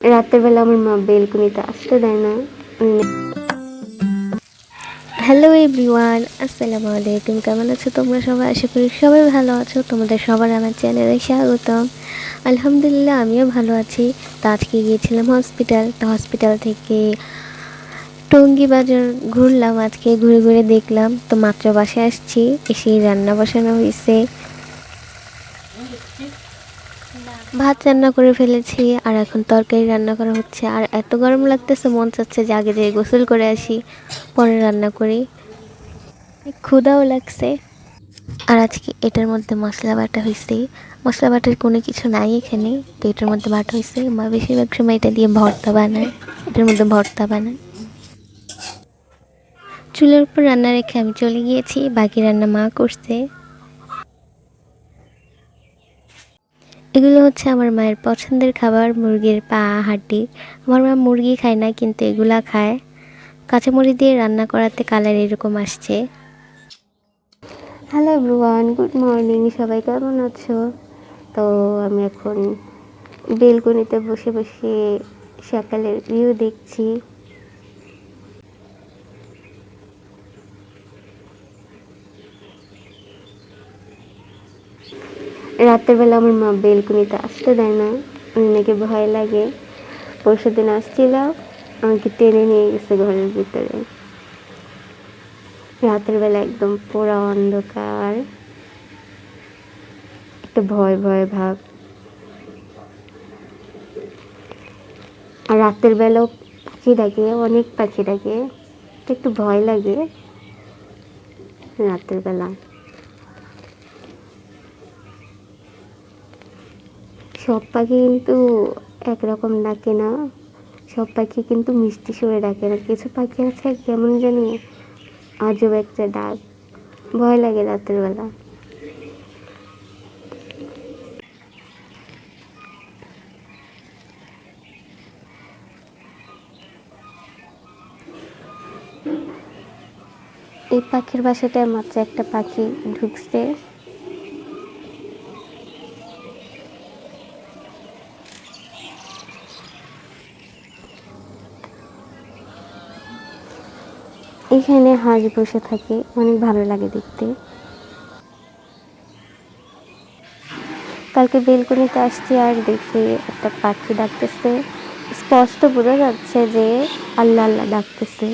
রাতের বেলা আমার মা বেলকুনিতে আসতে দেয় না। হ্যালো এভরিওয়ান, আসসালামু আলাইকুম। কেমন আছো তোমরা সবাই? আশা করি সবাই ভালো আছো। তোমাদের সবার আমার চ্যানেলে স্বাগতম। আলহামদুলিল্লাহ, আমিও ভালো আছি। তো আজকে গিয়েছিলাম হসপিটাল। তো হসপিটাল থেকে টঙ্গী বাজার ঘুরলাম। আজকে ঘুরে ঘুরে দেখলাম। তো মাত্র বাসায় আসছি, এসেই রান্না বসানো হয়েছে। ভাত রান্না করে ফেলেছি, আর এখন তরকারি রান্না করা হচ্ছে। আর এত গরম লাগতেছে, মন চাচ্ছে যে আগে যেয়ে গোসল করে আসি, পরে রান্না করি। ক্ষুধাও লাগছে। আর আজকে এটার মধ্যে মশলা বাটা হয়েছে। মশলা বাটার কোনো কিছু নাই এখানে, তো এটার মধ্যে বাটা হয়েছে। মা বেশিরভাগ সময় এটা দিয়ে ভর্তা বানায়, এটার মধ্যে ভর্তা বানায়। চুলের উপর রান্না রেখে আমি চলে গিয়েছি, বাকি রান্না মা করছে। এগুলো হচ্ছে আমার মায়ের পছন্দের খাবার, মুরগির পা, হাড্ডি। আমার মা মুরগি খায় না, কিন্তু এগুলা খায়। কাঁচামরিচ দিয়ে রান্না করাতে কালার এরকম আসছে। Hello everyone, good morning. সবাই কেমন আছো? তো আমি এখন বেলকনিতে বসে বসে সকালের ভিউ দেখছি। রাতের বেলা আমার মা বেলকনিতে আসতে দেয় না, নাকি ভয় লাগে। পরশু দিন আসছিল, আমাকে টেনে নিয়ে গেছে ঘরের ভিতরে। রাতের বেলা একদম পুরো অন্ধকার, একটা ভয় ভয় ভাব। আর রাতের বেলাও পাখি ডাকে, অনেক পাখি ডাকে, একটু ভয় লাগে রাতের বেলা। সব পাখি কিন্তু একরকম ডাকে না, সব পাখি কিন্তু মিষ্টি সুরে ডাকে না। কিছু পাখি আছে কেমন জানি আজব একটা ডাক, ভয় লাগে রাতের বেলা। এই পাখির বাসাটায় মাত্র একটা পাখি ঢুকছে। এখানে হাঁস বসে থাকে, অনেক ভালো লাগে দেখতে। কালকে বেলকনিতে আসছি আর দেখি একটা পাখি ডাকতেছে, স্পষ্ট বোঝা যাচ্ছে যে আল্লাহ আল্লাহ ডাকতেছে।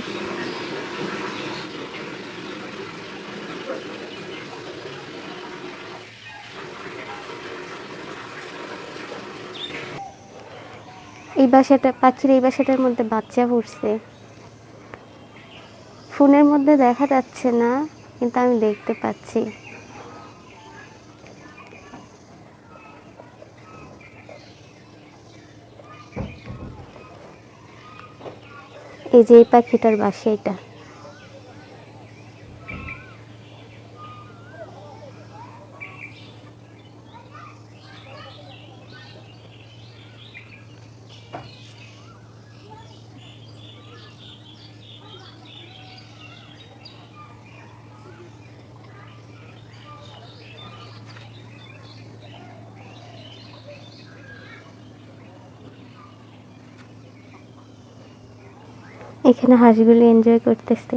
পাখির এই বাসাটার মধ্যে বাচ্চা পড়ছে। ফোনের মধ্যে দেখা যাচ্ছে না, কিন্তু আমি দেখতে পাচ্ছি। এই যে এই পাখিটার বাসা এটা। এখানে হাঁসগুলো এনজয় করতেছে।